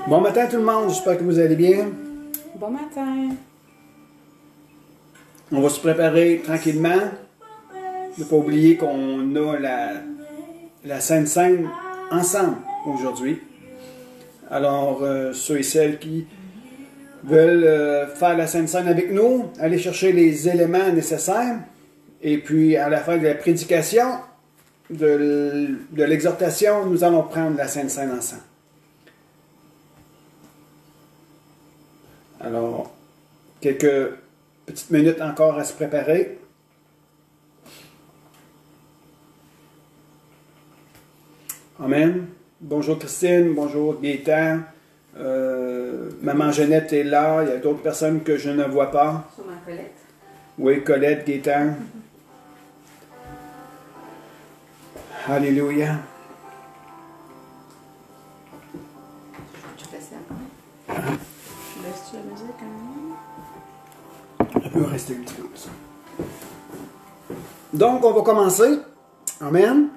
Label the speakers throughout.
Speaker 1: Bon matin tout le monde, j'espère que vous allez bien.
Speaker 2: Bon matin.
Speaker 1: On va se préparer tranquillement. Ne pas oublier qu'on a la Sainte Seine ensemble aujourd'hui. Alors, ceux et celles qui veulent faire la Sainte Seine avec nous, aller chercher les éléments nécessaires. Et puis, à la fin de la prédication, de l'exhortation, nous allons prendre la Sainte Seine ensemble. Alors, quelques petites minutes encore à se préparer. Amen. Bonjour Christine, bonjour Gaétan. Maman Jeannette est là. Il y a d'autres personnes que je ne vois pas.
Speaker 2: Sûrement Colette.
Speaker 1: Oui, Colette, Gaétan. Alléluia.
Speaker 2: Je vais laisser encore. Laisse-tu la musique quand même?
Speaker 1: Elle peut rester un petit peu. Ça. Donc, on va commencer. Amen.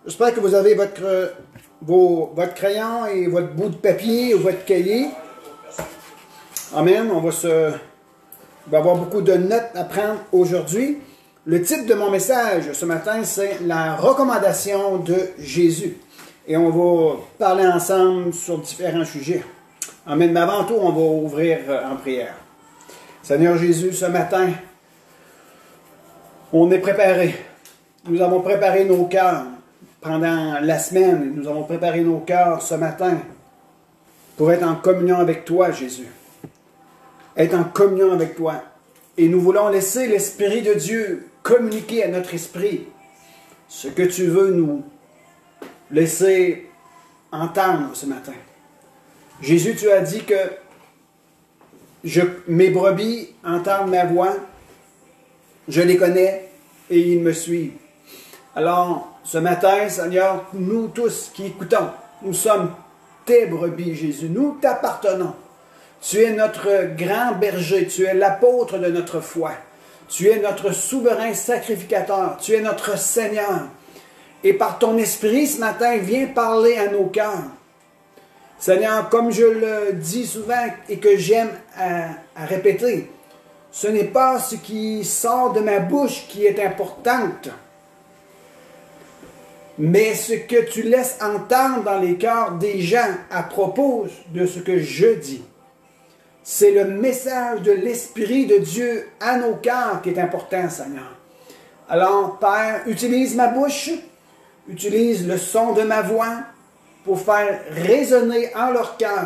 Speaker 1: J'espère que vous avez votre crayon et votre bout de papier ou votre cahier. Amen. On va avoir beaucoup de notes à prendre aujourd'hui. Le titre de mon message ce matin, c'est la recommandation de Jésus. Et on va parler ensemble sur différents sujets. Amen. Mais avant tout, on va ouvrir en prière. Seigneur Jésus, ce matin, on est préparé. Nous avons préparé nos cœurs pendant la semaine. Nous avons préparé nos cœurs ce matin pour être en communion avec toi, Jésus. Être en communion avec toi. Et nous voulons laisser l'Esprit de Dieu communiquer à notre esprit ce que tu veux nous laisser entendre ce matin. Jésus, tu as dit que mes brebis entendent ma voix, je les connais et ils me suivent. Alors, ce matin, Seigneur, nous tous qui écoutons, nous sommes tes brebis, Jésus. Nous t'appartenons. Tu es notre grand berger, tu es l'apôtre de notre foi. Tu es notre souverain sacrificateur, tu es notre Seigneur. Et par ton esprit, ce matin, viens parler à nos cœurs. Seigneur, comme je le dis souvent et que j'aime à répéter, ce n'est pas ce qui sort de ma bouche qui est importante, mais ce que tu laisses entendre dans les cœurs des gens à propos de ce que je dis. C'est le message de l'Esprit de Dieu à nos cœurs qui est important, Seigneur. Alors, Père, utilise ma bouche, utilise le son de ma voix pour faire résonner en leur cœur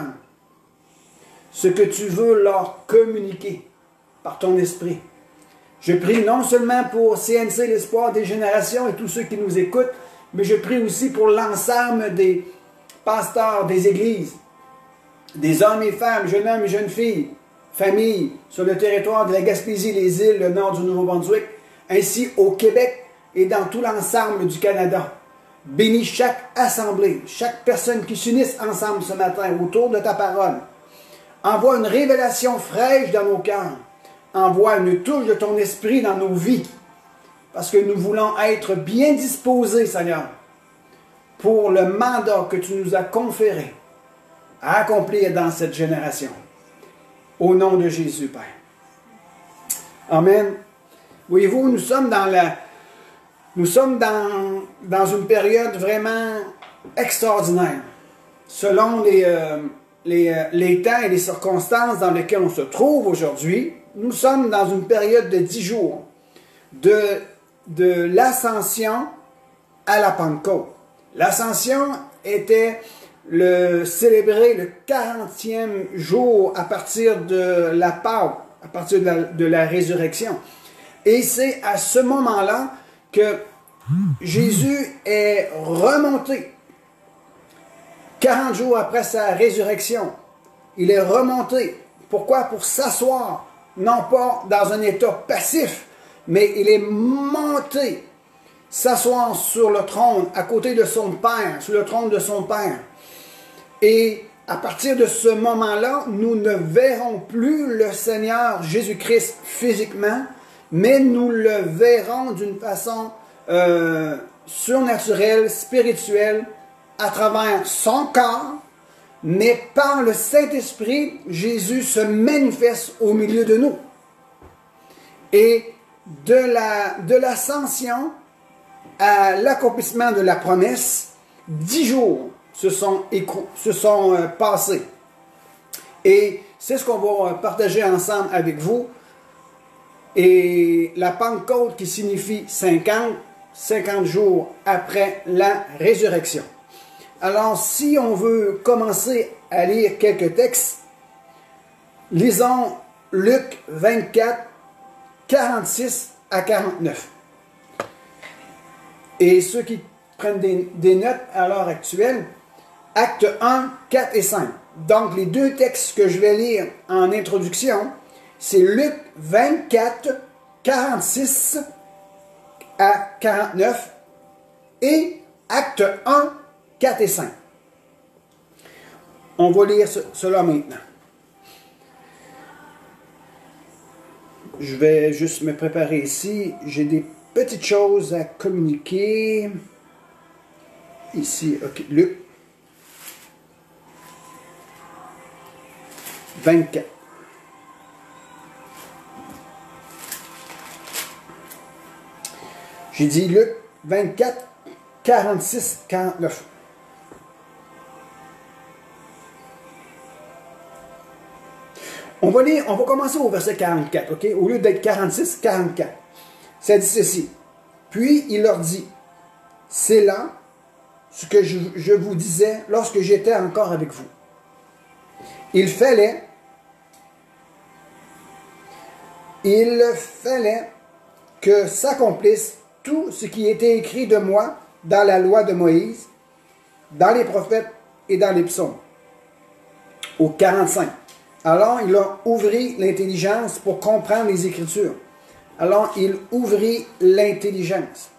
Speaker 1: ce que tu veux leur communiquer par ton esprit. Je prie non seulement pour CNC, l'espoir des générations et tous ceux qui nous écoutent, mais je prie aussi pour l'ensemble des pasteurs des églises, des hommes et femmes, jeunes hommes et jeunes filles, familles, sur le territoire de la Gaspésie, les îles, le nord du Nouveau-Brunswick, ainsi au Québec et dans tout l'ensemble du Canada. Bénis chaque assemblée, chaque personne qui s'unisse ensemble ce matin autour de ta parole. Envoie une révélation fraîche dans nos cœurs. Envoie une touche de ton esprit dans nos vies. Parce que nous voulons être bien disposés, Seigneur, pour le mandat que tu nous as conféré à accomplir dans cette génération. Au nom de Jésus, Père. Amen. Voyez-vous, nous sommes dans une période vraiment extraordinaire. Selon les temps et les circonstances dans lesquelles on se trouve aujourd'hui, nous sommes dans une période de 10 jours de l'ascension à la Pentecôte. L'ascension était célébrer le 40e jour à partir de la Pâque, à partir de la résurrection. Et c'est à ce moment-là que Jésus est remonté. 40 jours après sa résurrection, il est remonté. Pourquoi? Pour s'asseoir, non pas dans un état passif, mais il est monté, s'asseoir sur le trône, à côté de son Père, sur le trône de son Père. Et à partir de ce moment-là, nous ne verrons plus le Seigneur Jésus-Christ physiquement, mais nous le verrons d'une façon surnaturelle, spirituelle, à travers son corps, mais par le Saint-Esprit, Jésus se manifeste au milieu de nous. Et de l'ascension à l'accomplissement de la promesse, 10 jours se sont passés. Et c'est ce qu'on va partager ensemble avec vous. Et la Pentecôte qui signifie 50 jours après la résurrection. Alors, si on veut commencer à lire quelques textes, lisons Luc 24, 46 à 49. Et ceux qui prennent des notes à l'heure actuelle, Actes 1, 4 et 5. Donc, les deux textes que je vais lire en introduction, c'est Luc 24, 46 à 49 et Actes 1, 4 et 5. On va lire cela maintenant. Je vais juste me préparer ici. J'ai des petites choses à communiquer. Ici, ok, Luc 24. J'ai dit Luc 24, 46, 49. On va commencer au verset 44, ok? Au lieu d'être 46, 44. Ça dit ceci. Puis il leur dit, c'est là ce que je vous disais lorsque j'étais encore avec vous. Il fallait que s'accomplisse tout ce qui était écrit de moi dans la loi de Moïse, dans les prophètes et dans les psaumes. Au 45. Alors, il leur ouvrit l'intelligence pour comprendre les Écritures. Alors, il ouvrit l'intelligence.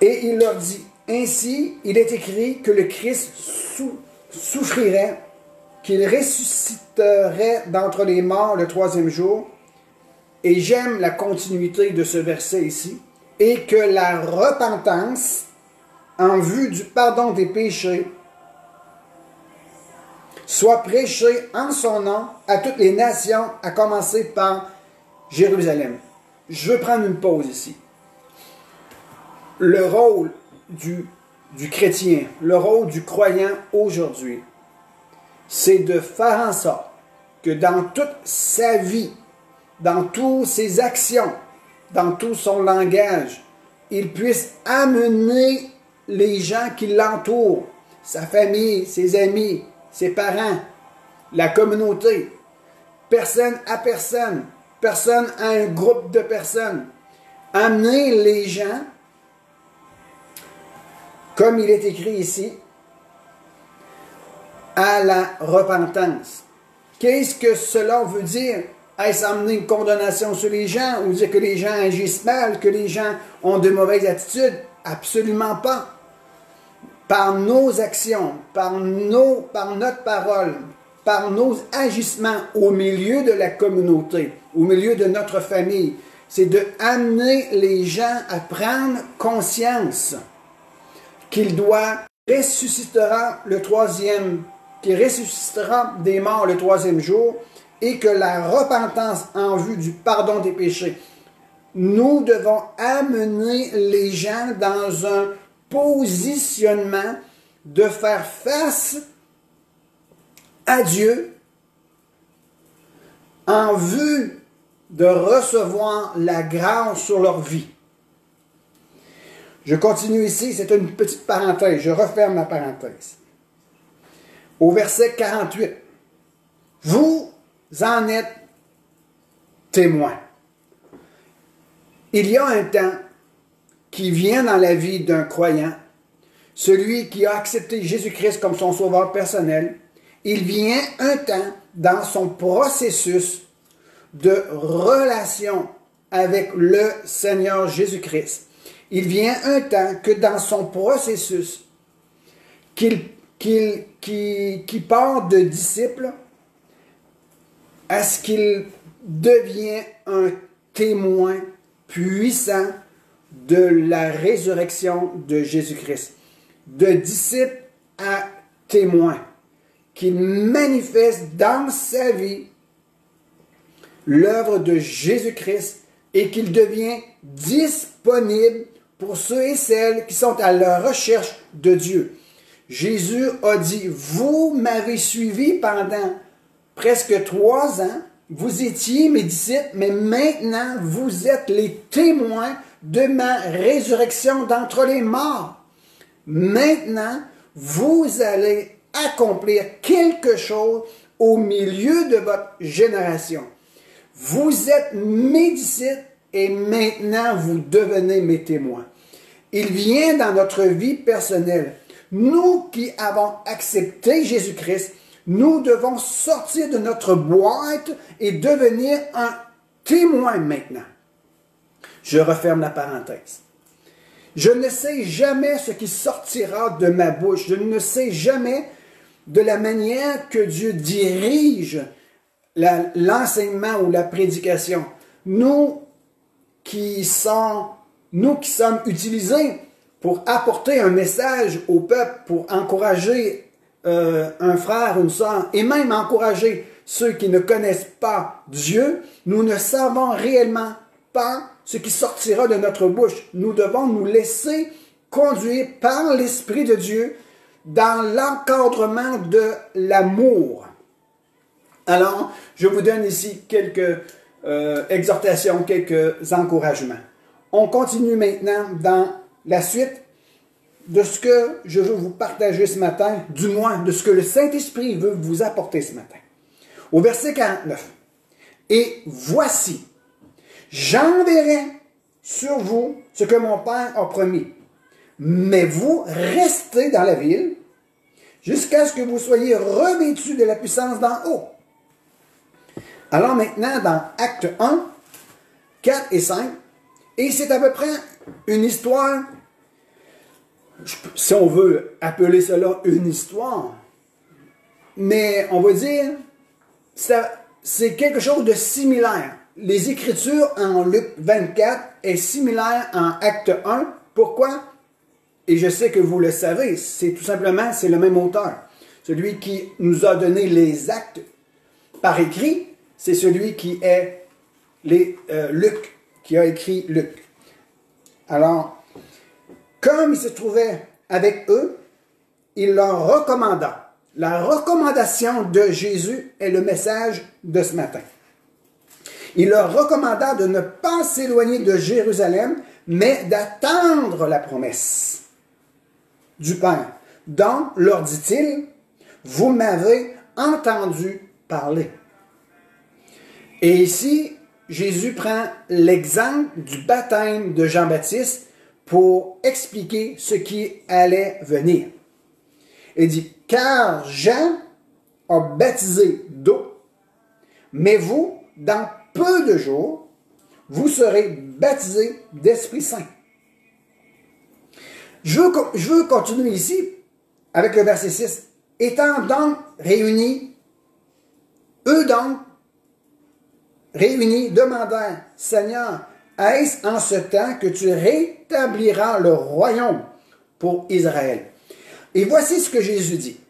Speaker 1: Et il leur dit, ainsi, il est écrit que le Christ souffrirait, qu'il ressusciterait d'entre les morts le 3e jour. Et j'aime la continuité de ce verset ici. Et que la repentance en vue du pardon des péchés soit prêchée en son nom à toutes les nations, à commencer par Jérusalem. Je veux prendre une pause ici. Le rôle du chrétien, le rôle du croyant aujourd'hui, c'est de faire en sorte que dans toute sa vie, dans toutes ses actions, dans tout son langage, il puisse amener les gens qui l'entourent, sa famille, ses amis, ses parents, la communauté, personne à personne à un groupe de personnes, amener les gens, comme il est écrit ici, à la repentance. Qu'est-ce que cela veut dire? Est-ce amener une condamnation sur les gens ou dire que les gens agissent mal, que les gens ont de mauvaises attitudes? Absolument pas. par nos actions, par notre parole, par nos agissements au milieu de la communauté, au milieu de notre famille, c'est de amener les gens à prendre conscience qu'il ressuscitera des morts le troisième jour, et que la repentance en vue du pardon des péchés, nous devons amener les gens dans un positionnement de faire face à Dieu en vue de recevoir la grâce sur leur vie. Je continue ici, c'est une petite parenthèse, je referme la parenthèse. Au verset 48, vous en êtes témoins. Il y a un temps qui vient dans la vie d'un croyant, celui qui a accepté Jésus-Christ comme son sauveur personnel. Il vient un temps dans son processus de relation avec le Seigneur Jésus-Christ. Il vient un temps que dans son processus, qui part de disciple à ce qu'il devient un témoin puissant de la résurrection de Jésus-Christ. De disciple à témoin, qu'il manifeste dans sa vie l'œuvre de Jésus-Christ et qu'il devient disponible pour ceux et celles qui sont à la recherche de Dieu. Jésus a dit, vous m'avez suivi pendant presque 3 ans, vous étiez mes disciples, mais maintenant vous êtes les témoins de ma résurrection d'entre les morts. Maintenant, vous allez accomplir quelque chose au milieu de votre génération. Vous êtes mes disciples et maintenant vous devenez mes témoins. Il vient dans notre vie personnelle. Nous qui avons accepté Jésus-Christ, nous devons sortir de notre boîte et devenir un témoin maintenant. Je referme la parenthèse. Je ne sais jamais ce qui sortira de ma bouche. Je ne sais jamais de la manière que Dieu dirige l'enseignement ou la prédication. Nous qui sommes utilisés pour apporter un message au peuple, pour encourager un frère, une sœur, et même encourager ceux qui ne connaissent pas Dieu, nous ne savons réellement pas ce qui sortira de notre bouche. Nous devons nous laisser conduire par l'Esprit de Dieu dans l'encadrement de l'amour. Alors, je vous donne ici quelques exhortations, quelques encouragements. On continue maintenant dans la suite de ce que je veux vous partager ce matin, du moins de ce que le Saint-Esprit veut vous apporter ce matin. Au verset 49. « Et voici, j'enverrai sur vous ce que mon Père a promis, mais vous restez dans la ville jusqu'à ce que vous soyez revêtus de la puissance d'en haut. » Alors maintenant, dans Acte 1, 4 et 5, et c'est à peu près une histoire, si on veut appeler cela une histoire, mais on va dire, c'est quelque chose de similaire. Les Écritures en Luc 24 est similaire en Acte 1. Pourquoi? Et je sais que vous le savez, c'est tout simplement, c'est le même auteur. Celui qui nous a donné les actes par écrit, c'est celui qui est Luc, qui a écrit Luc. Alors, comme il se trouvait avec eux, il leur recommanda. La recommandation de Jésus est le message de ce matin. Il leur recommanda de ne pas s'éloigner de Jérusalem, mais d'attendre la promesse du Père, dont, leur dit-il, vous m'avez entendu parler. Et ici, Jésus prend l'exemple du baptême de Jean-Baptiste pour expliquer ce qui allait venir. Il dit, car Jean a baptisé d'eau, mais vous, dans peu de jours, vous serez baptisés d'Esprit Saint. Je veux continuer ici avec le verset 6. Étant donc réunis, eux donc, réunis, demandèrent, Seigneur, est-ce en ce temps que tu rétabliras le royaume pour Israël? Et voici ce que Jésus dit.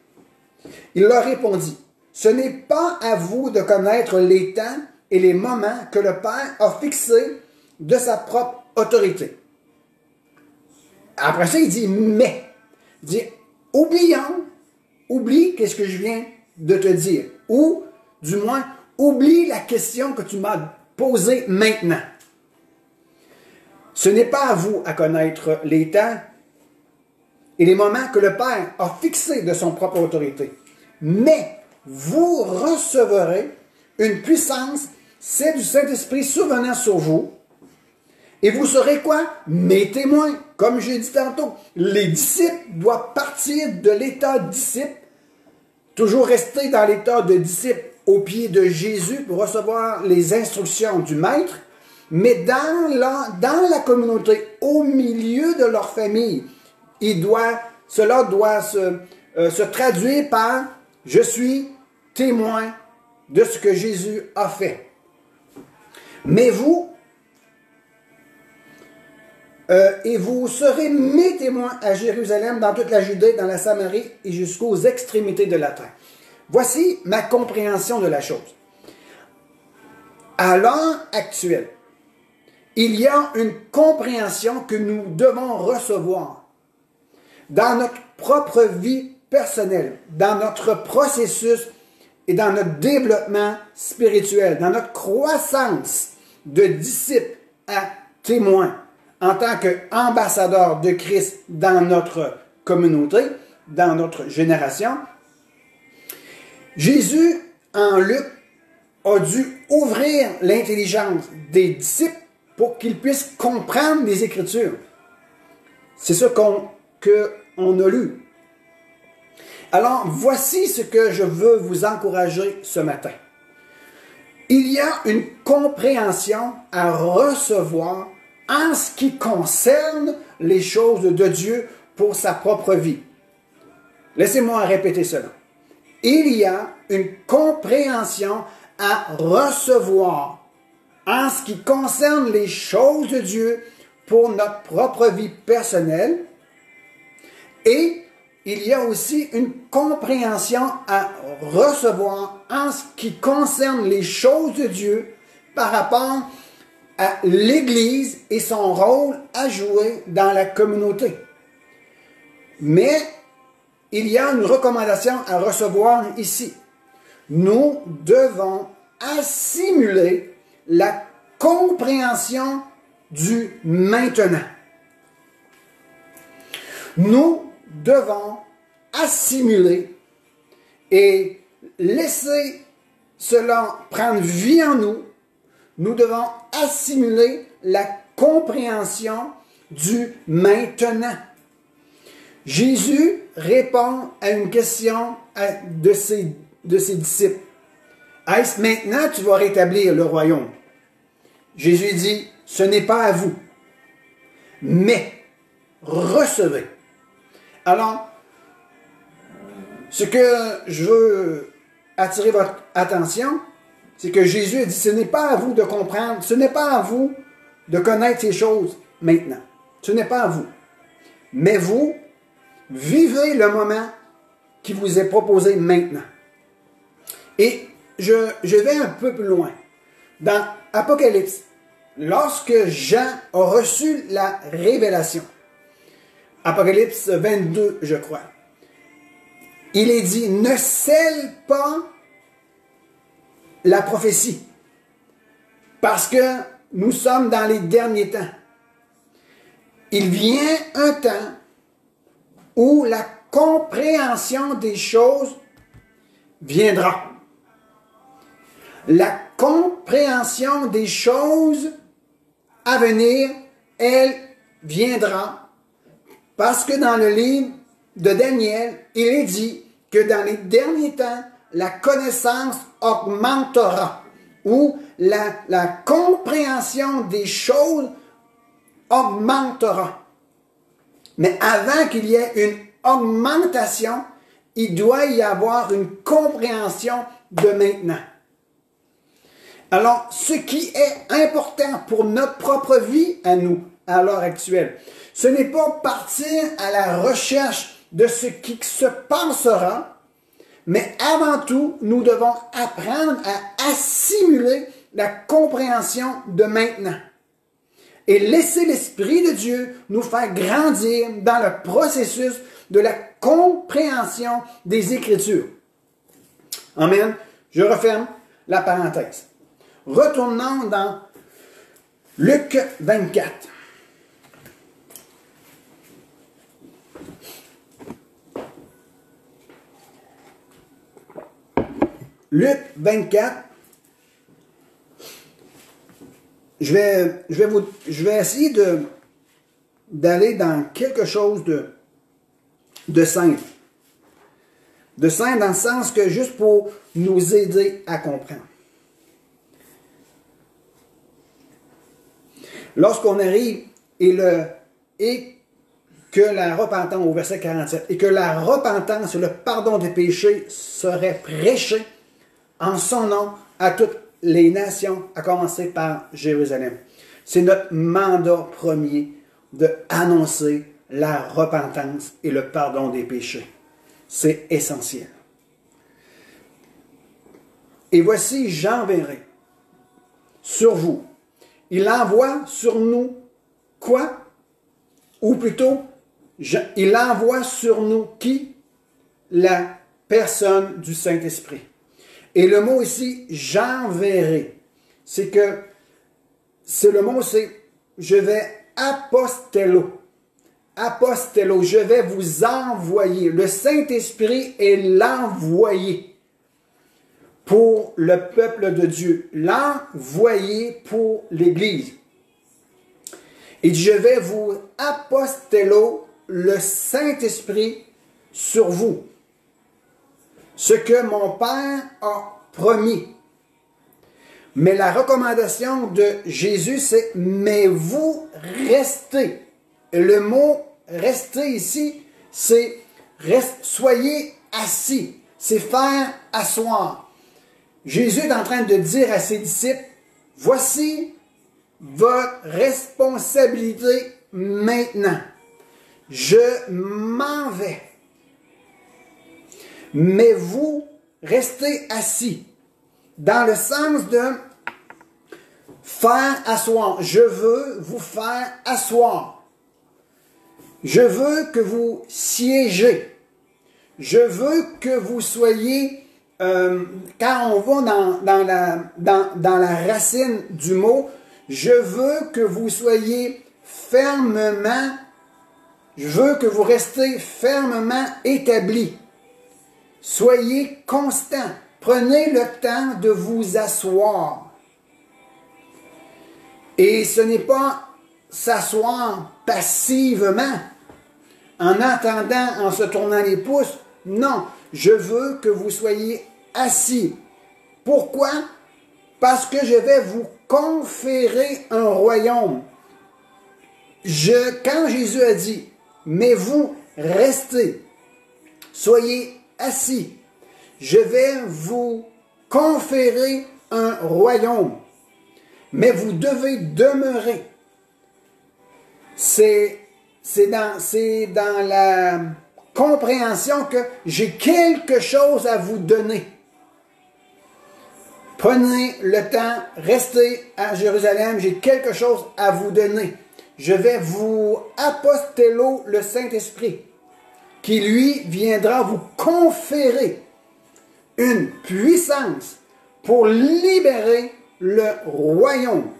Speaker 1: Il leur répondit, ce n'est pas à vous de connaître les temps et les moments que le Père a fixés de sa propre autorité. Après ça, il dit, mais. Il dit, oublie qu'est-ce que je viens de te dire. Ou, du moins, oublie la question que tu m'as posée maintenant. Ce n'est pas à vous à connaître les temps et les moments que le Père a fixés de son propre autorité. Mais vous recevrez une puissance, c'est du Saint-Esprit survenant sur vous. Et vous serez quoi? Mes témoins. Comme j'ai dit tantôt, les disciples doivent partir de l'état de disciple, toujours rester dans l'état de disciple au pied de Jésus pour recevoir les instructions du Maître, mais dans la communauté, au milieu de leur famille, cela doit se traduire par « Je suis témoin de ce que Jésus a fait ». Mais vous, et vous serez mes témoins à Jérusalem, dans toute la Judée, dans la Samarie et jusqu'aux extrémités de la terre. Voici ma compréhension de la chose. À l'heure actuelle, il y a une compréhension que nous devons recevoir dans notre propre vie personnelle, dans notre processus et dans notre développement spirituel, dans notre croissance de disciples à témoins, en tant qu'ambassadeur de Christ dans notre communauté, dans notre génération. Jésus, en Luc, a dû ouvrir l'intelligence des disciples pour qu'ils puissent comprendre les Écritures. C'est ce qu'on a lu. Alors, voici ce que je veux vous encourager ce matin. Il y a une compréhension à recevoir en ce qui concerne les choses de Dieu pour sa propre vie. Laissez-moi répéter cela. Il y a une compréhension à recevoir en ce qui concerne les choses de Dieu pour notre propre vie personnelle, et il y a aussi une compréhension à recevoir en ce qui concerne les choses de Dieu par rapport à l'Église et son rôle à jouer dans la communauté. Mais il y a une recommandation à recevoir ici. Nous devons assimiler la compréhension du maintenant. Nous devons assimiler et laisser cela prendre vie en nous. Nous devons assimiler la compréhension du maintenant. Jésus répond à une question de ses disciples. Est-ce maintenant que tu vas rétablir le royaume? Jésus dit, ce n'est pas à vous, mais recevez. Alors, ce que je veux attirer votre attention, c'est que Jésus a dit, ce n'est pas à vous de comprendre, ce n'est pas à vous de connaître ces choses maintenant. Ce n'est pas à vous. Mais vous, vivez le moment qui vous est proposé maintenant. Et je vais un peu plus loin. Dans Apocalypse, lorsque Jean a reçu la révélation, Apocalypse 22, je crois, il est dit, ne scelle pas la prophétie, parce que nous sommes dans les derniers temps. Il vient un temps où la compréhension des choses viendra. La compréhension des choses à venir, elle viendra, parce que dans le livre de Daniel, il est dit que dans les derniers temps, la connaissance augmentera, ou la compréhension des choses augmentera. Mais avant qu'il y ait une augmentation, il doit y avoir une compréhension de maintenant. Alors, ce qui est important pour notre propre vie à nous, à l'heure actuelle, ce n'est pas partir à la recherche de ce qui se passera, mais avant tout, nous devons apprendre à assimiler la compréhension de maintenant et laisser l'Esprit de Dieu nous faire grandir dans le processus de la compréhension des Écritures. Amen. Je referme la parenthèse. Retournons dans Luc 24. Luc 24, je vais essayer d'aller dans quelque chose de simple. De simple dans le sens que juste pour nous aider à comprendre. Lorsqu'on arrive et que la repentance, au verset 47, et que la repentance et le pardon des péchés seraient prêchés en son nom à toutes les nations, à commencer par Jérusalem. C'est notre mandat premier d'annoncer la repentance et le pardon des péchés. C'est essentiel. Et voici, j'enverrai sur vous. Il envoie sur nous quoi? Ou plutôt, il envoie sur nous qui? La personne du Saint-Esprit. Et le mot ici, j'enverrai, c'est le mot, c'est je vais apostello. Apostello, je vais vous envoyer. Le Saint-Esprit est l'envoyé pour le peuple de Dieu. L'envoyé pour l'Église. Et je vais vous apostello, le Saint-Esprit sur vous. Ce que mon Père a promis. Mais la recommandation de Jésus, c'est « mais vous restez ». Le mot « rester » ici, c'est « soyez assis ». C'est faire asseoir. Jésus est en train de dire à ses disciples « voici votre responsabilité maintenant. Je m'en vais. Mais vous restez assis. » Dans le sens de faire asseoir. Je veux vous faire asseoir. Je veux que vous siégez. Je veux que vous soyez, quand on va dans la racine du mot, je veux que vous soyez fermement, je veux que vous restez fermement établis. Soyez constants. Prenez le temps de vous asseoir. Et ce n'est pas s'asseoir passivement, en attendant, en se tournant les pouces. Non, je veux que vous soyez assis. Pourquoi? Parce que je vais vous conférer un royaume. Quand Jésus a dit, mais vous restez, soyez assis, je vais vous conférer un royaume, mais vous devez demeurer. C'est dans la compréhension que j'ai quelque chose à vous donner. Prenez le temps, restez à Jérusalem, j'ai quelque chose à vous donner. Je vais vous apostello le Saint-Esprit, qui lui viendra vous conférer une puissance pour libérer le royaume.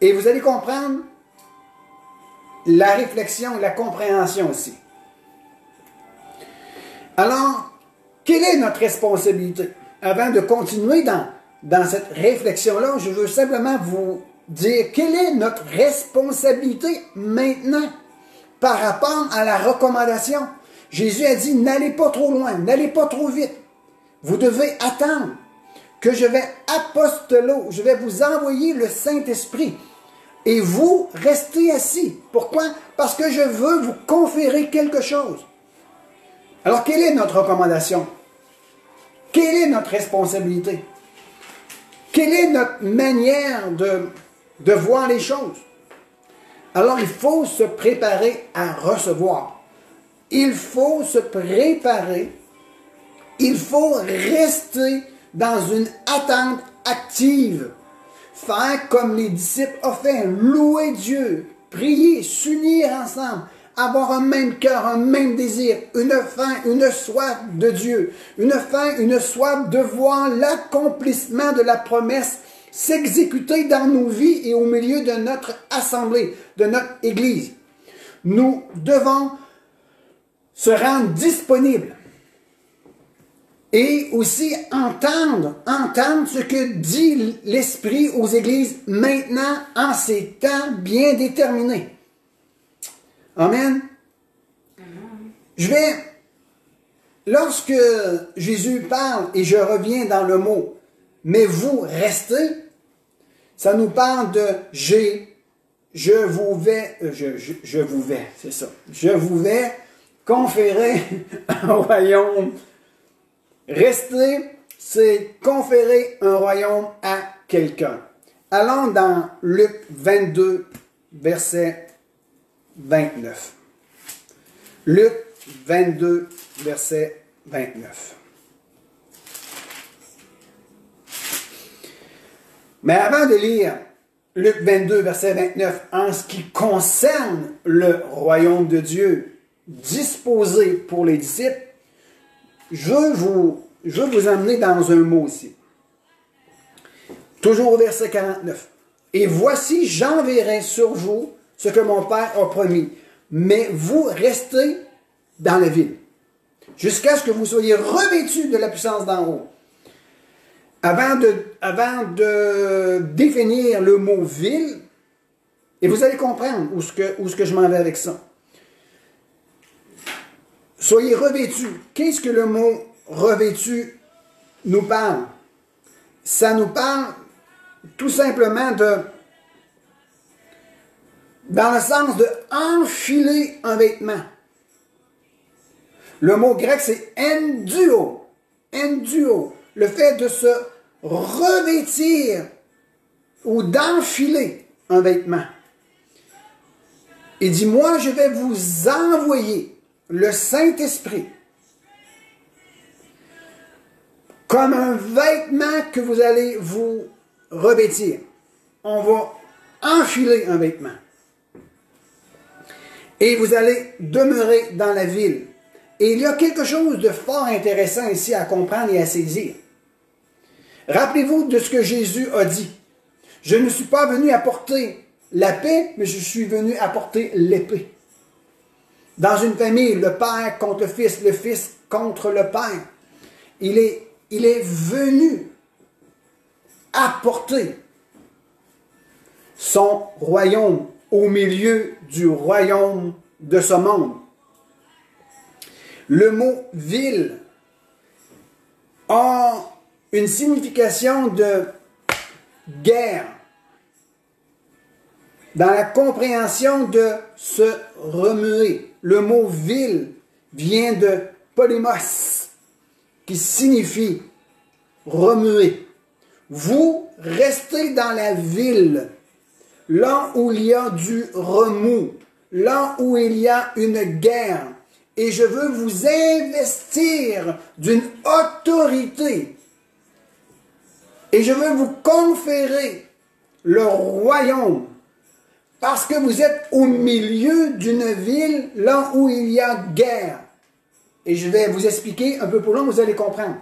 Speaker 1: Et vous allez comprendre la réflexion, la compréhension aussi. Alors, quelle est notre responsabilité? Avant de continuer dans cette réflexion-là, je veux simplement vous dire quelle est notre responsabilité maintenant par rapport à la recommandation. Jésus a dit, n'allez pas trop loin, n'allez pas trop vite. Vous devez attendre que je vais apostello, je vais vous envoyer le Saint-Esprit. Et vous restez assis. Pourquoi? Parce que je veux vous conférer quelque chose. Alors, quelle est notre recommandation? Quelle est notre responsabilité? Quelle est notre manière de voir les choses? Alors, il faut se préparer à recevoir. Il faut se préparer. Il faut rester dans une attente active. Faire comme les disciples ont fait, louer Dieu, prier, s'unir ensemble, avoir un même cœur, un même désir, une faim, une soif de Dieu, une faim, une soif de voir l'accomplissement de la promesse s'exécuter dans nos vies et au milieu de notre assemblée, de notre Église. Nous devons se rendre disponibles et aussi entendre ce que dit l'Esprit aux Églises maintenant en ces temps bien déterminés. Amen. Lorsque Jésus parle, et je reviens dans le mot, mais vous restez, ça nous parle de je vous vais conférer un royaume. Rester, c'est conférer un royaume à quelqu'un. Allons dans Luc 22, verset 29. Luc 22, verset 29. Mais avant de lire Luc 22, verset 29, en ce qui concerne le royaume de Dieu disposé pour les disciples, je veux vous emmener dans un mot ici. Toujours au verset 49. Et voici, j'enverrai sur vous ce que mon Père a promis. Mais vous restez dans la ville, jusqu'à ce que vous soyez revêtus de la puissance d'en haut. Avant de définir le mot ville, et vous allez comprendre où ce que je m'en vais avec ça. Soyez revêtus. Qu'est-ce que le mot revêtu nous parle? Ça nous parle tout simplement dans le sens de enfiler un vêtement. Le mot grec, c'est enduo. Enduo. Le fait de se revêtir ou d'enfiler un vêtement. Il dit, moi, je vais vous envoyer le Saint-Esprit comme un vêtement que vous allez vous revêtir. On va enfiler un vêtement. Et vous allez demeurer dans la ville. Et il y a quelque chose de fort intéressant ici à comprendre et à saisir. Rappelez-vous de ce que Jésus a dit. Je ne suis pas venu apporter la paix, mais je suis venu apporter l'épée. Dans une famille, le père contre le fils contre le père. Il est venu apporter son royaume au milieu du royaume de ce monde. Le mot « ville » a une signification de guerre, dans la compréhension de se remuer. Le mot « ville » vient de « polymos » qui signifie remuer. Vous restez dans la ville, là où il y a du remous, là où il y a une guerre. Et je veux vous investir d'une autorité. Et je veux vous conférer le royaume. Parce que vous êtes au milieu d'une ville, là où il y a guerre. Et je vais vous expliquer un peu plus loin, vous allez comprendre.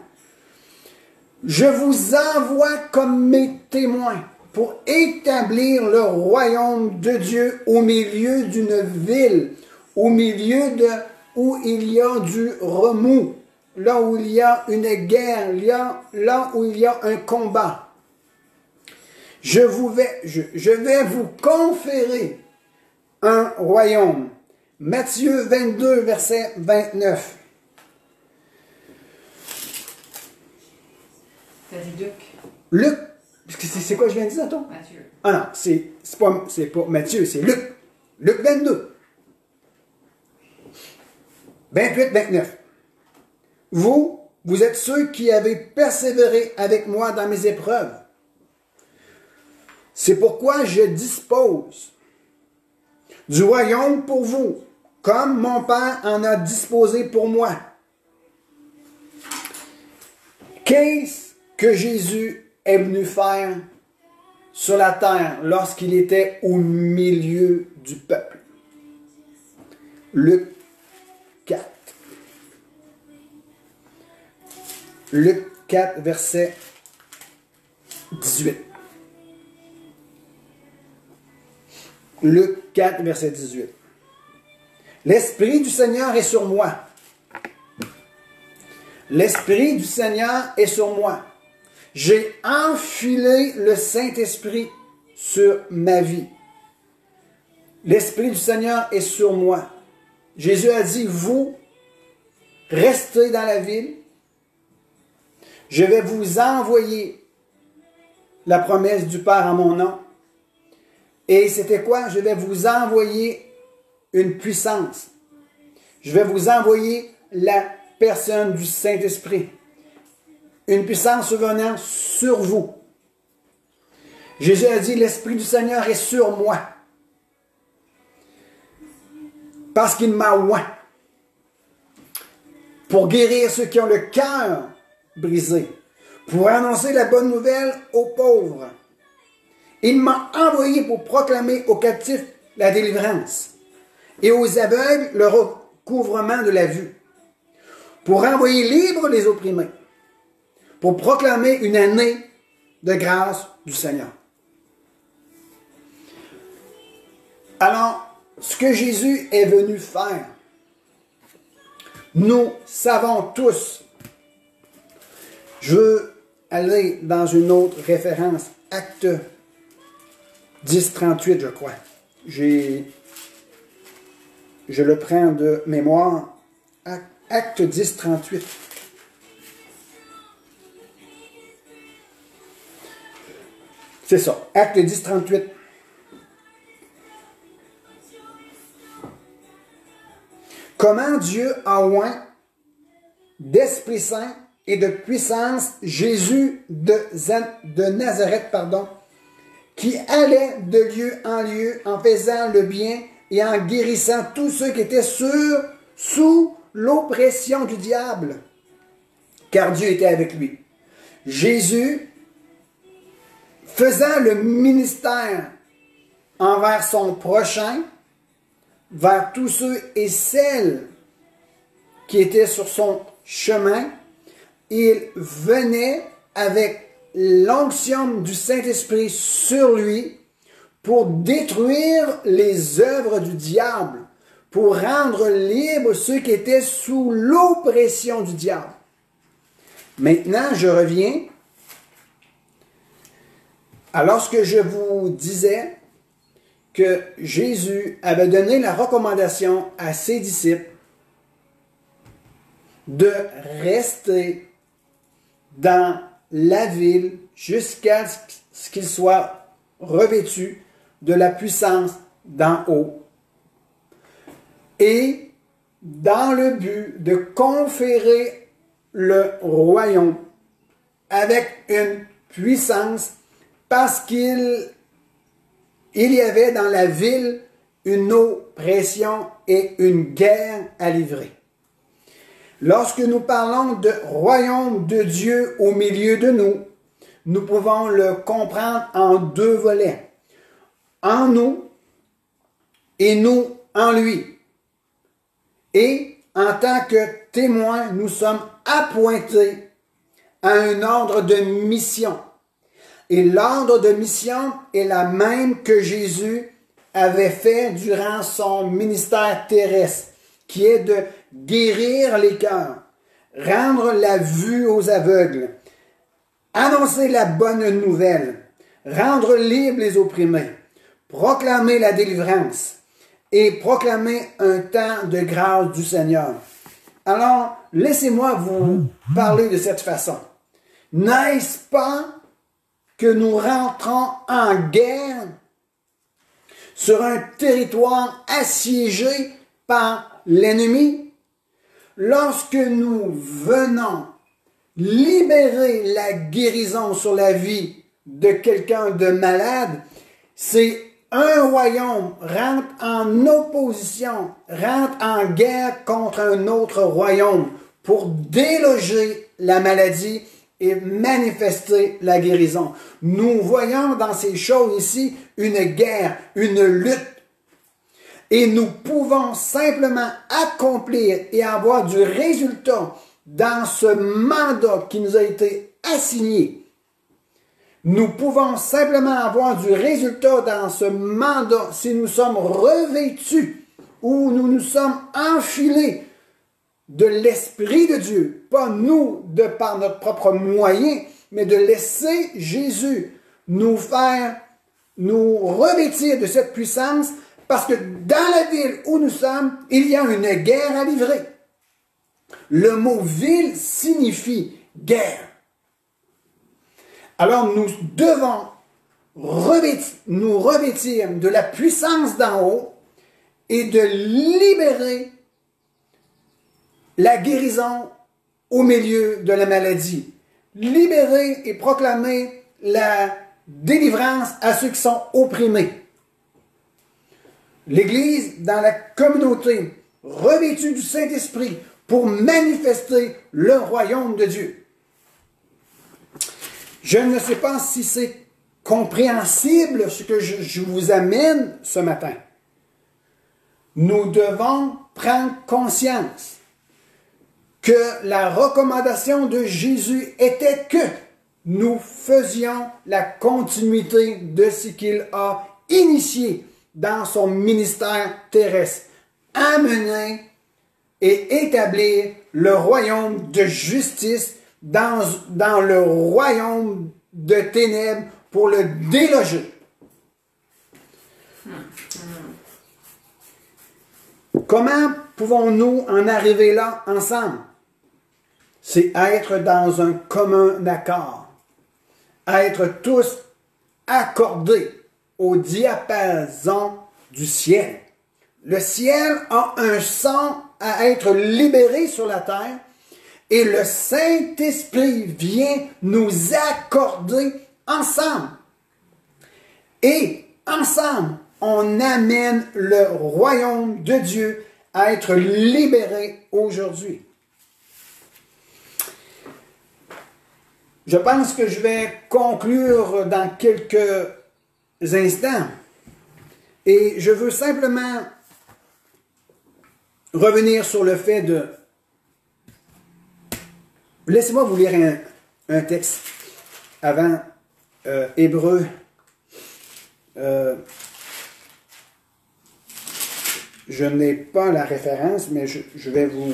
Speaker 1: Je vous envoie comme mes témoins pour établir le royaume de Dieu au milieu d'une ville, au milieu où il y a du remous, là où il y a une guerre, là où il y a un combat. Je vais vous conférer un royaume. Matthieu 22, verset 29.
Speaker 2: T'as dit Luc.
Speaker 1: Luc, c'est quoi je viens de dire, toi?
Speaker 2: Matthieu.
Speaker 1: Ah non, c'est pas Matthieu, c'est Luc. Luc 22. 28, 29. Vous êtes ceux qui avez persévéré avec moi dans mes épreuves. C'est pourquoi je dispose du royaume pour vous, comme mon Père en a disposé pour moi. Qu'est-ce que Jésus est venu faire sur la terre lorsqu'il était au milieu du peuple? Luc 4. Luc 4, verset 18. Luc 4, verset 18. L'Esprit du Seigneur est sur moi. L'Esprit du Seigneur est sur moi. J'ai enfilé le Saint-Esprit sur ma vie. L'Esprit du Seigneur est sur moi. Jésus a dit, vous, restez dans la ville. Je vais vous envoyer la promesse du Père en mon nom. Et c'était quoi? Je vais vous envoyer une puissance. Je vais vous envoyer la personne du Saint-Esprit. Une puissance survenant sur vous. Jésus a dit, l'Esprit du Seigneur est sur moi. Parce qu'il m'a oint. Pour guérir ceux qui ont le cœur brisé. Pour annoncer la bonne nouvelle aux pauvres. Il m'a envoyé pour proclamer aux captifs la délivrance et aux aveugles le recouvrement de la vue, pour envoyer libres les opprimés, pour proclamer une année de grâce du Seigneur. Alors, ce que Jésus est venu faire, nous savons tous. Je veux aller dans une autre référence, Acte 10, 38, je crois. Je le prends de mémoire. Acte 10, 38. C'est ça. Acte 10, 38. Comment Dieu a oint d'Esprit Saint et de puissance Jésus de Nazareth, qui allait de lieu en lieu en faisant le bien et en guérissant tous ceux qui étaient sous l'oppression du diable, car Dieu était avec lui. Jésus, faisant le ministère envers son prochain, vers tous ceux et celles qui étaient sur son chemin, il venait avec l'onction du Saint-Esprit sur lui pour détruire les œuvres du diable, pour rendre libres ceux qui étaient sous l'oppression du diable. Maintenant, je reviens à lorsque je vous disais que Jésus avait donné la recommandation à ses disciples de rester dans la ville jusqu'à ce qu'ils soient revêtus de la puissance d'en haut. Et dans le but de conférer le royaume avec une puissance, parce qu'il y avait dans la ville une oppression et une guerre à livrer. Lorsque nous parlons de royaume de Dieu au milieu de nous, nous pouvons le comprendre en deux volets. En nous et nous en lui. Et en tant que témoins, nous sommes appointés à un ordre de mission. Et l'ordre de mission est la même que Jésus avait fait durant son ministère terrestre, qui est de guérir les cœurs, rendre la vue aux aveugles, annoncer la bonne nouvelle, rendre libres les opprimés, proclamer la délivrance et proclamer un temps de grâce du Seigneur. Alors, laissez-moi vous parler de cette façon. N'est-ce pas que nous rentrons en guerre sur un territoire assiégé par l'ennemi? lorsque nous venons libérer la guérison sur la vie de quelqu'un de malade, c'est un royaume rentre en opposition, rentre en guerre contre un autre royaume pour déloger la maladie et manifester la guérison. Nous voyons dans ces choses ici une guerre, une lutte. Et nous pouvons simplement accomplir et avoir du résultat dans ce mandat qui nous a été assigné. Nous pouvons simplement avoir du résultat dans ce mandat si nous sommes revêtus ou nous nous sommes enfilés de l'Esprit de Dieu. Pas nous de par notre propre moyen, mais de laisser Jésus nous revêtir de cette puissance, parce que dans la ville où nous sommes, il y a une guerre à livrer. Le mot ville signifie guerre. Alors nous devons nous revêtir de la puissance d'en haut et de libérer la guérison au milieu de la maladie. Libérer et proclamer la délivrance à ceux qui sont opprimés. L'Église, dans la communauté, revêtue du Saint-Esprit pour manifester le royaume de Dieu. Je ne sais pas si c'est compréhensible ce que je vous amène ce matin. Nous devons prendre conscience que la recommandation de Jésus était que nous faisions la continuité de ce qu'il a initié dans son ministère terrestre, amener et établir le royaume de justice dans le royaume de ténèbres pour le déloger. Comment pouvons-nous en arriver là ensemble? C'est être dans un commun accord, être tous accordés au diapason du ciel. Le ciel a un son à être libéré sur la terre et le Saint-Esprit vient nous accorder ensemble. Et ensemble, on amène le royaume de Dieu à être libéré aujourd'hui. Je pense que je vais conclure dans quelques instants. Et je veux simplement revenir sur le fait de... Laissez-moi vous lire un texte avant Hébreux. Je n'ai pas la référence, mais je vais vous...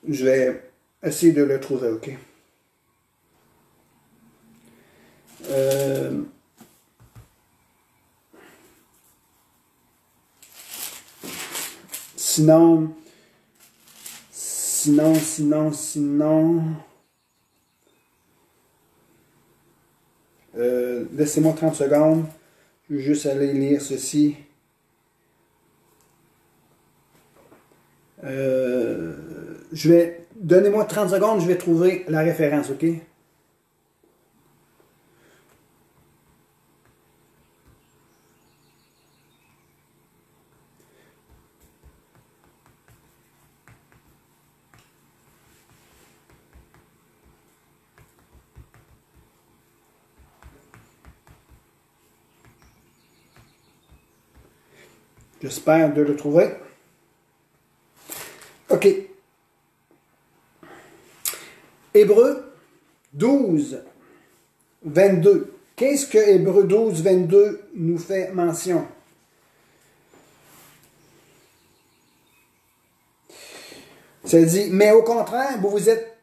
Speaker 1: Je vais essayer de le trouver, ok? Sinon, laissez-moi 30 secondes. Je vais juste aller lire ceci. Donnez-moi 30 secondes, je vais trouver la référence, ok? J'espère de le trouver. OK. Hébreux 12, 22. Qu'est-ce que Hébreux 12, 22 nous fait mention? Ça dit, mais au contraire, vous vous êtes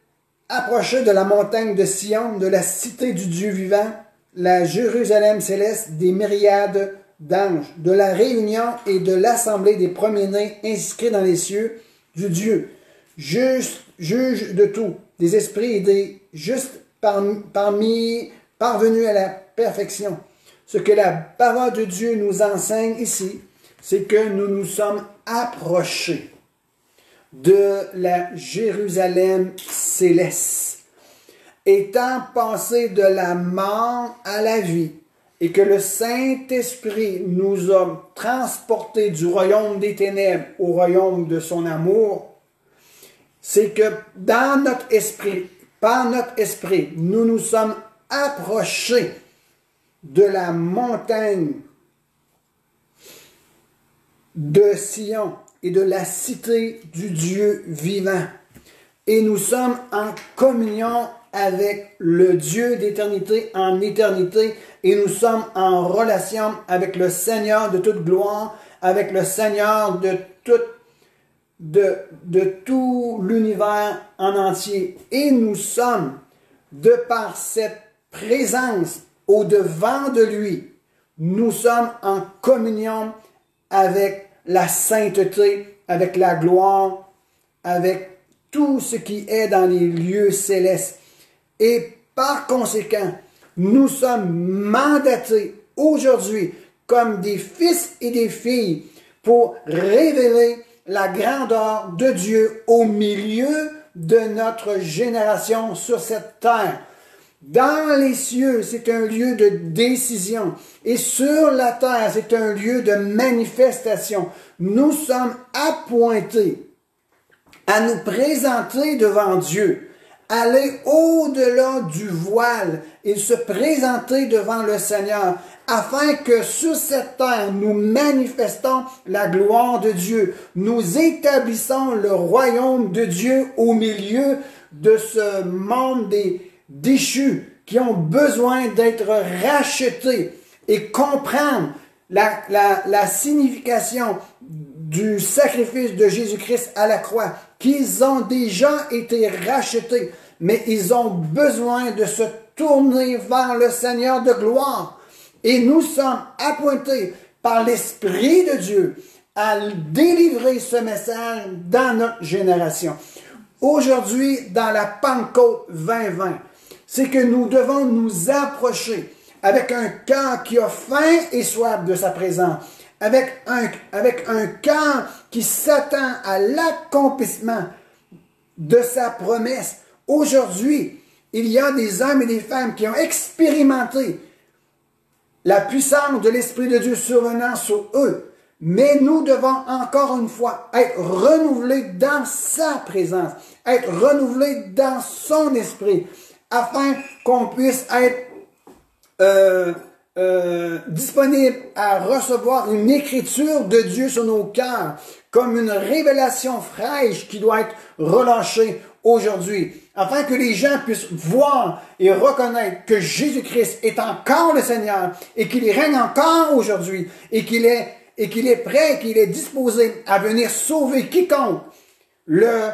Speaker 1: approchés de la montagne de Sion, de la cité du Dieu vivant, la Jérusalem céleste, des myriades d'anges, de la réunion et de l'assemblée des premiers-nés inscrits dans les cieux du Dieu, juge de tout, des esprits et des justes parvenus à la perfection. Ce que la parole de Dieu nous enseigne ici, c'est que nous nous sommes approchés de la Jérusalem céleste, étant passés de la mort à la vie, et que le Saint-Esprit nous a transportés du royaume des ténèbres au royaume de son amour. C'est que dans notre esprit, par notre esprit, nous nous sommes approchés de la montagne de Sion et de la cité du Dieu vivant. Et nous sommes en communion avec le Dieu d'éternité en éternité, et nous sommes en relation avec le Seigneur de toute gloire, avec le Seigneur de tout l'univers en entier. Et nous sommes, de par cette présence au-devant de lui, nous sommes en communion avec la sainteté, avec la gloire, avec tout ce qui est dans les lieux célestes. Et par conséquent, nous sommes mandatés aujourd'hui comme des fils et des filles pour révéler la grandeur de Dieu au milieu de notre génération sur cette terre. Dans les cieux, c'est un lieu de décision. Et sur la terre, c'est un lieu de manifestation. Nous sommes appointés à nous présenter devant Dieu, aller au-delà du voile et se présenter devant le Seigneur, afin que sur cette terre, nous manifestons la gloire de Dieu. Nous établissons le royaume de Dieu au milieu de ce monde des déchus qui ont besoin d'être rachetés et comprendre la signification du sacrifice de Jésus-Christ à la croix, qu'ils ont déjà été rachetés, mais ils ont besoin de se tourner vers le Seigneur de gloire. Et nous sommes appointés par l'Esprit de Dieu à délivrer ce message dans notre génération. Aujourd'hui, dans la Pentecôte 2020, c'est que nous devons nous approcher avec un cœur qui a faim et soif de sa présence, avec un cœur qui s'attend à l'accomplissement de sa promesse. Aujourd'hui, il y a des hommes et des femmes qui ont expérimenté la puissance de l'Esprit de Dieu survenant sur eux. Mais nous devons encore une fois être renouvelés dans sa présence, être renouvelés dans son esprit, afin qu'on puisse être disponible à recevoir une écriture de Dieu sur nos cœurs, comme une révélation fraîche qui doit être relâchée aujourd'hui, afin que les gens puissent voir et reconnaître que Jésus-Christ est encore le Seigneur et qu'il règne encore aujourd'hui et qu'il est prêt, qu'il est disposé à venir sauver quiconque le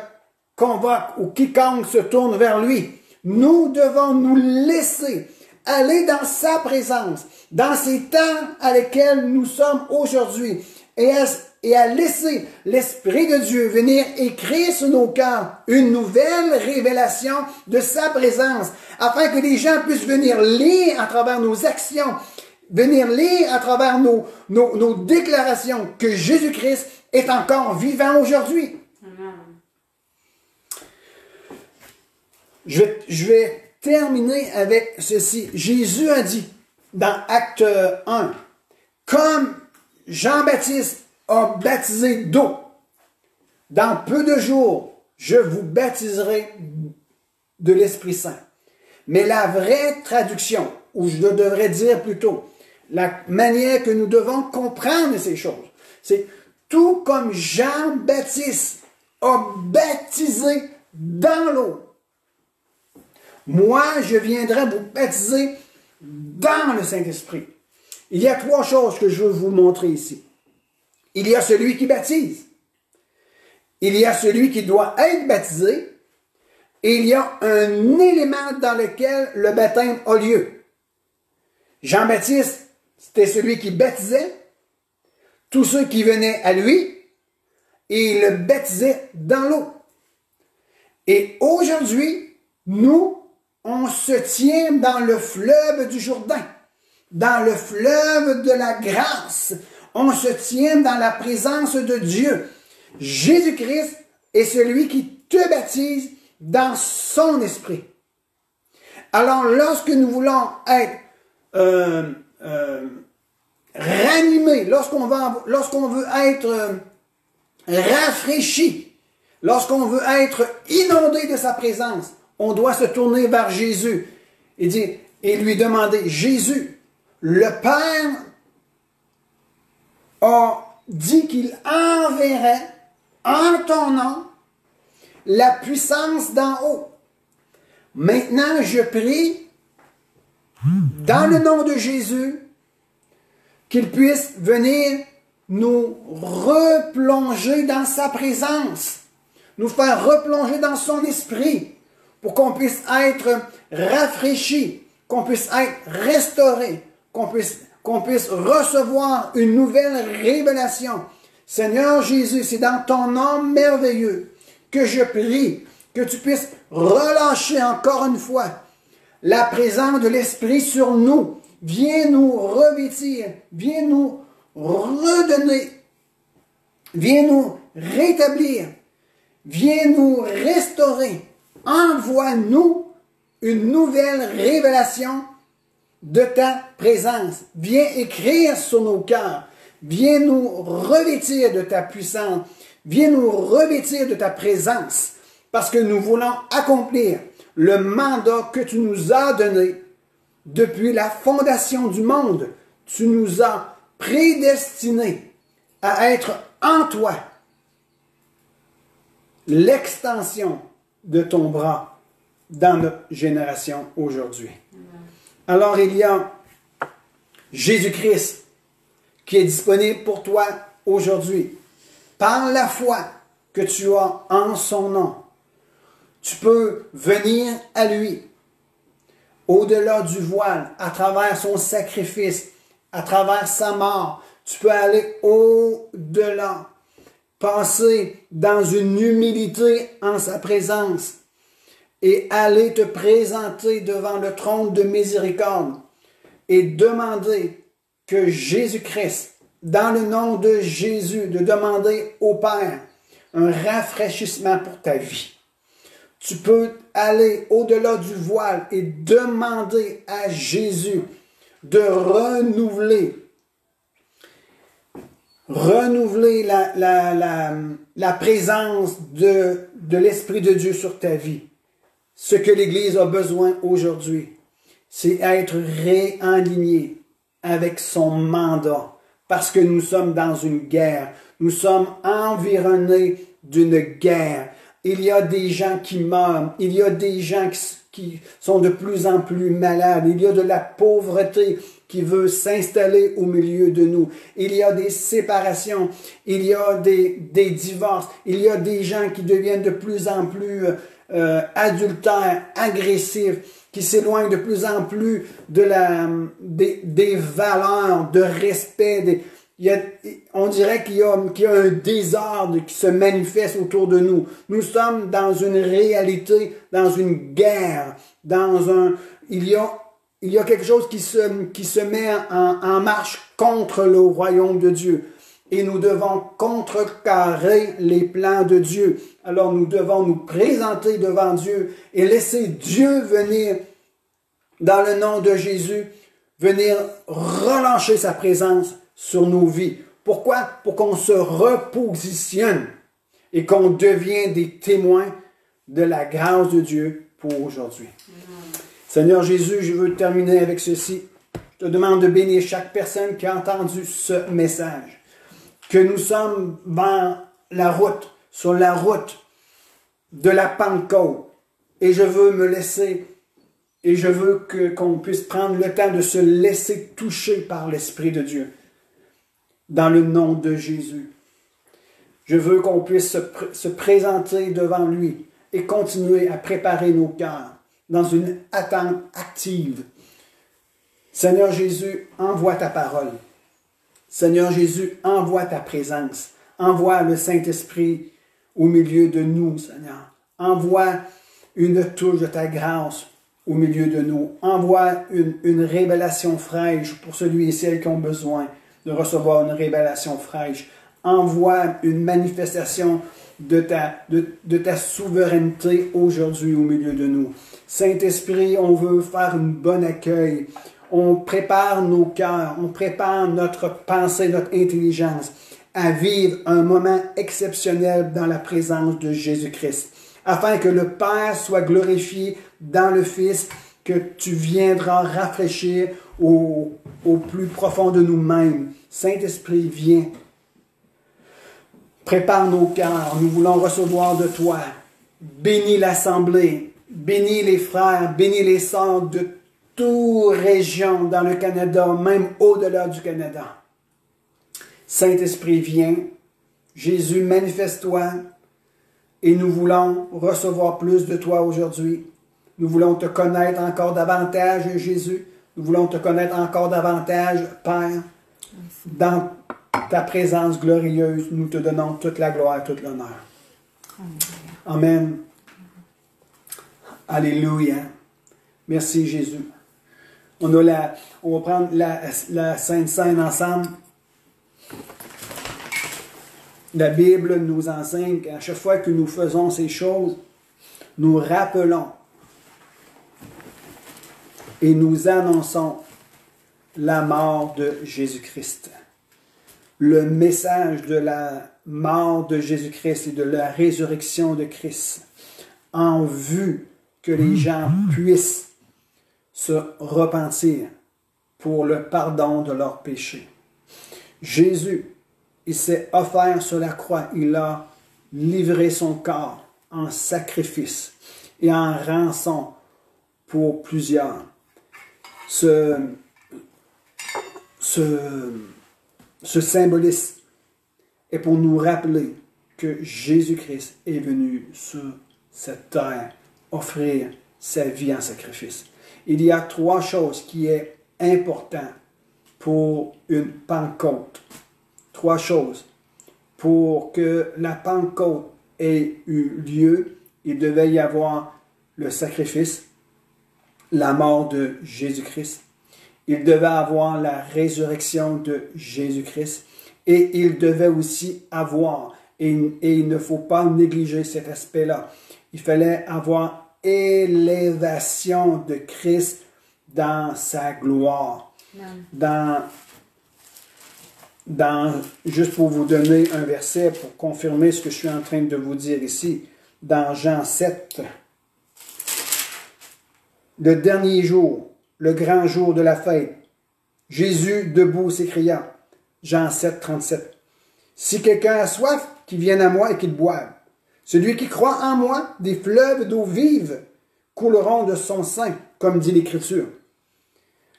Speaker 1: convoque ou quiconque se tourne vers lui. Nous devons nous laisser aller dans sa présence, dans ces temps à lesquels nous sommes aujourd'hui, et à laisser l'Esprit de Dieu venir écrire sur nos cœurs une nouvelle révélation de sa présence, afin que les gens puissent venir lire à travers nos actions, venir lire à travers nos déclarations que Jésus-Christ est encore vivant aujourd'hui. Je vais terminer avec ceci. Jésus a dit dans Acte 1, comme Jean-Baptiste a baptisé d'eau, dans peu de jours, je vous baptiserai de l'Esprit Saint. Mais la vraie traduction, ou je devrais dire plutôt, la manière que nous devons comprendre ces choses, c'est tout comme Jean-Baptiste a baptisé dans l'eau, moi, je viendrai vous baptiser dans le Saint-Esprit. Il y a trois choses que je veux vous montrer ici. Il y a celui qui baptise. Il y a celui qui doit être baptisé. Et il y a un élément dans lequel le baptême a lieu. Jean-Baptiste, c'était celui qui baptisait tous ceux qui venaient à lui, et il le baptisait dans l'eau. Et aujourd'hui, nous, on se tient dans le fleuve du Jourdain, dans le fleuve de la grâce. on se tient dans la présence de Dieu. Jésus-Christ est celui qui te baptise dans son esprit. Alors, lorsque nous voulons être ranimés, lorsqu'on veut être rafraîchi, lorsqu'on veut être inondé de sa présence, on doit se tourner vers Jésus et lui demander, Jésus, le Père a dit qu'il enverrait en ton nom la puissance d'en haut. Maintenant, je prie dans le nom de Jésus qu'il puisse venir nous replonger dans sa présence, nous faire replonger dans son esprit pour qu'on puisse être rafraîchi, qu'on puisse être restauré, qu'on puisse recevoir une nouvelle révélation. Seigneur Jésus, c'est dans ton nom merveilleux que je prie que tu puisses relâcher encore une fois la présence de l'Esprit sur nous. Viens nous revêtir, viens nous redonner, viens nous rétablir, viens nous restaurer. Envoie-nous une nouvelle révélation de ta présence. Viens écrire sur nos cœurs. Viens nous revêtir de ta puissance. Viens nous revêtir de ta présence. Parce que nous voulons accomplir le mandat que tu nous as donné depuis la fondation du monde. Tu nous as prédestinés à être en toi l'extension de ton bras dans notre génération aujourd'hui. Alors il y a Jésus-Christ qui est disponible pour toi aujourd'hui. Par la foi que tu as en son nom, tu peux venir à lui au-delà du voile, à travers son sacrifice, à travers sa mort. Tu peux aller au-delà, passer dans une humilité en sa présence et aller te présenter devant le trône de miséricorde et demander que Jésus-Christ, dans le nom de Jésus, de demander au Père un rafraîchissement pour ta vie. Tu peux aller au-delà du voile et demander à Jésus de renouveler la présence de l'Esprit de Dieu sur ta vie. Ce que l'Église a besoin aujourd'hui, c'est être réaligné avec son mandat. Parce que nous sommes dans une guerre. Nous sommes environnés d'une guerre. Il y a des gens qui meurent. Il y a des gens qui sont de plus en plus malades. Il y a de la pauvreté qui veut s'installer au milieu de nous. Il y a des séparations. Il y a des divorces. Il y a des gens qui deviennent de plus en plus adultères, agressifs, qui s'éloignent de plus en plus des valeurs, de respect. On dirait qu'il y a un désordre qui se manifeste autour de nous. Nous sommes dans une réalité, dans une guerre, il y a quelque chose qui se met en marche contre le royaume de Dieu. Et nous devons contrecarrer les plans de Dieu. Alors nous devons nous présenter devant Dieu et laisser Dieu venir, dans le nom de Jésus, venir relâcher sa présence sur nos vies. Pourquoi? Pour qu'on se repositionne et qu'on devienne des témoins de la grâce de Dieu pour aujourd'hui. Seigneur Jésus, je veux terminer avec ceci. Je te demande de bénir chaque personne qui a entendu ce message. Que nous sommes sur la route de la Pentecôte. Et je veux me laisser, et je veux qu'on puisse prendre le temps de se laisser toucher par l'Esprit de Dieu. Dans le nom de Jésus. Je veux qu'on puisse se présenter devant lui et continuer à préparer nos cœurs dans une attente active. Seigneur Jésus, envoie ta parole. Seigneur Jésus, envoie ta présence. Envoie le Saint-Esprit au milieu de nous, Seigneur. Envoie une touche de ta grâce au milieu de nous. Envoie une révélation fraîche pour celui et celle qui ont besoin de recevoir une révélation fraîche. Envoie une manifestation de ta souveraineté aujourd'hui au milieu de nous. Saint-Esprit, on veut faire un bon accueil. On prépare nos cœurs, on prépare notre pensée, notre intelligence à vivre un moment exceptionnel dans la présence de Jésus-Christ, afin que le Père soit glorifié dans le Fils, que tu viendras rafraîchir au plus profond de nous-mêmes. Saint-Esprit, viens. Prépare nos cœurs, nous voulons recevoir de toi. Bénis l'Assemblée, bénis les frères, bénis les sœurs de toute région dans le Canada, même au-delà du Canada. Saint-Esprit, viens. Jésus, manifeste-toi. Et nous voulons recevoir plus de toi aujourd'hui. Nous voulons te connaître encore davantage, Jésus. Nous voulons te connaître encore davantage, Père. Dans ta présence glorieuse, nous te donnons toute la gloire et toute l'honneur. Amen. Alléluia. Merci, Jésus. On va prendre la Sainte Seine ensemble. La Bible nous enseigne qu'à chaque fois que nous faisons ces choses, nous rappelons et nous annonçons la mort de Jésus-Christ. Le message de la mort de Jésus-Christ et de la résurrection de Christ en vue que les gens puissent se repentir pour le pardon de leurs péchés. Jésus, il s'est offert sur la croix, il a livré son corps en sacrifice et en rançon pour plusieurs. Ce symbolisme est pour nous rappeler que Jésus-Christ est venu sur cette terre offrir sa vie en sacrifice. Il y a 3 choses qui sont importantes pour une Pentecôte. 3 choses. Pour que la Pentecôte ait eu lieu, il devait y avoir le sacrifice, la mort de Jésus-Christ. Il devait avoir la résurrection de Jésus-Christ. Et il devait aussi avoir, et il ne faut pas négliger cet aspect-là, il fallait avoir élévation de Christ dans sa gloire. Juste pour vous donner un verset pour confirmer ce que je suis en train de vous dire ici, dans Jean 7, le dernier jour, le grand jour de la fête, Jésus debout s'écria, Jean 7, 37, « Si quelqu'un a soif, qu'il vienne à moi et qu'il boive. Celui qui croit en moi, des fleuves d'eau vive couleront de son sein, comme dit l'Écriture.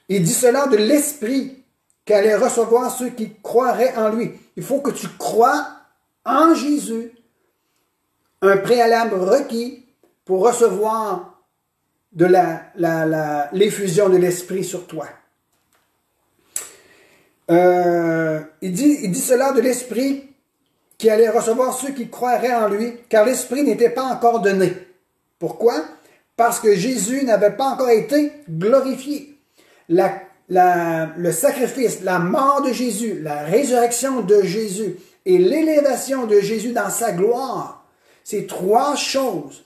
Speaker 1: Il dit cela de l'Esprit qu'allait recevoir ceux qui croiraient en lui. » Il faut que tu crois en Jésus, un préalable requis pour recevoir de l'effusion de l'Esprit sur toi. Il dit cela de l'Esprit qui allait recevoir ceux qui croiraient en lui, car l'Esprit n'était pas encore donné. Pourquoi? Parce que Jésus n'avait pas encore été glorifié. Le sacrifice, la mort de Jésus, la résurrection de Jésus et l'élévation de Jésus dans sa gloire, c'est 3 choses.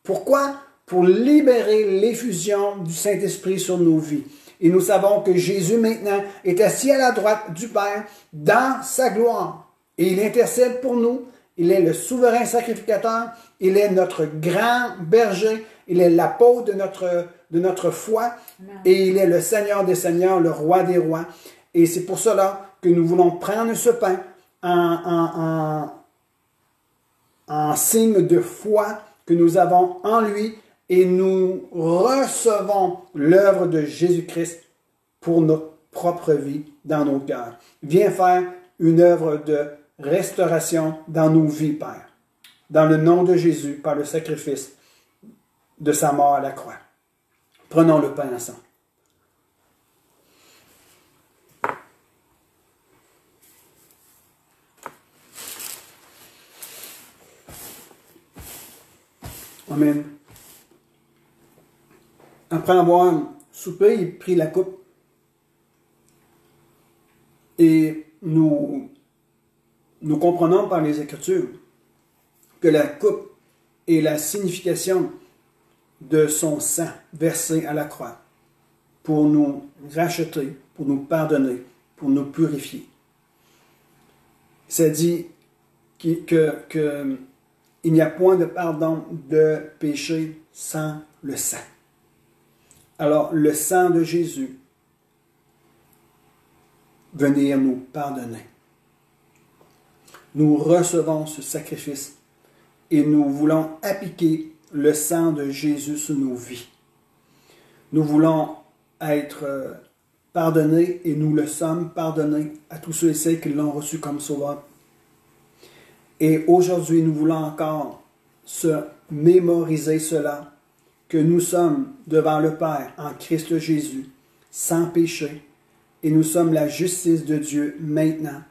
Speaker 1: Pourquoi? Pour libérer l'effusion du Saint-Esprit sur nos vies. Et nous savons que Jésus maintenant est assis à la droite du Père dans sa gloire. Et il intercède pour nous. Il est le souverain sacrificateur. Il est notre grand berger. Il est l'apôtre de notre foi. Et il est le Seigneur des Seigneurs, le Roi des Rois. Et c'est pour cela que nous voulons prendre ce pain en signe de foi que nous avons en lui. Et nous recevons l'œuvre de Jésus-Christ pour notre propre vie dans nos cœurs. Viens faire une œuvre de restauration dans nos vies, Père. Dans le nom de Jésus, par le sacrifice de sa mort à la croix. Prenons le pain ensemble. Amen. Après avoir soupé, il prit la coupe. Et nous comprenons par les Écritures que la coupe est la signification de son sang versé à la croix pour nous racheter, pour nous pardonner, pour nous purifier. Ça dit qu'il n'y a point de pardon de péché sans le sang. Alors, le sang de Jésus venir nous pardonner. Nous recevons ce sacrifice et nous voulons appliquer le sang de Jésus sur nos vies. Nous voulons être pardonnés et nous le sommes pardonnés à tous ceux et celles qui l'ont reçu comme sauveur. Et aujourd'hui, nous voulons encore se mémoriser cela, que nous sommes devant le Père en Christ Jésus, sans péché, et nous sommes la justice de Dieu maintenant.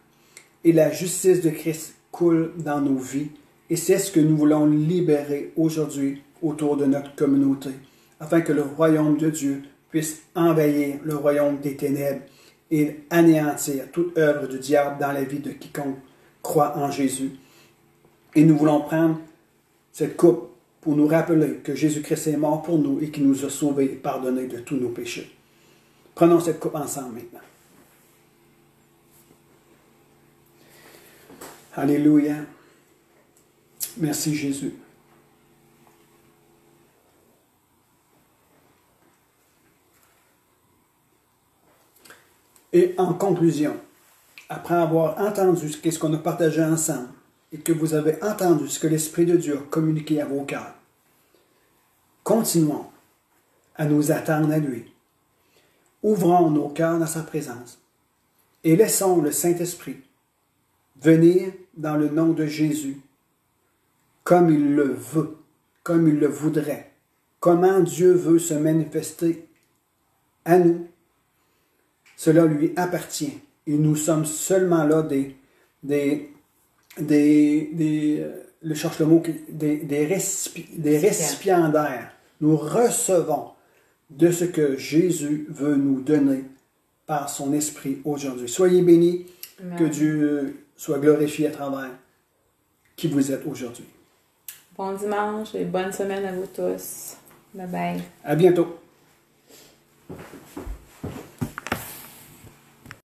Speaker 1: Et la justice de Christ coule dans nos vies. Et c'est ce que nous voulons libérer aujourd'hui autour de notre communauté, afin que le royaume de Dieu puisse envahir le royaume des ténèbres et anéantir toute œuvre du diable dans la vie de quiconque croit en Jésus. Et nous voulons prendre cette coupe pour nous rappeler que Jésus-Christ est mort pour nous et qu'il nous a sauvés et pardonnés de tous nos péchés. Prenons cette coupe ensemble maintenant. Alléluia. Merci Jésus. Et en conclusion, après avoir entendu ce qu'on a partagé ensemble et que vous avez entendu ce que l'Esprit de Dieu a communiqué à vos cœurs, continuons à nous attendre à lui. Ouvrons nos cœurs dans sa présence et laissons le Saint-Esprit venir dans le nom de Jésus comme il le veut, comme il le voudrait, comment Dieu veut se manifester à nous. Cela lui appartient et nous sommes seulement là des récipiendaires. Nous recevons de ce que Jésus veut nous donner par son Esprit aujourd'hui. Soyez bénis, Amen. Que Dieu soit glorifié à travers qui vous êtes aujourd'hui.
Speaker 2: Bon dimanche et bonne semaine à vous tous. Bye bye.
Speaker 1: À bientôt.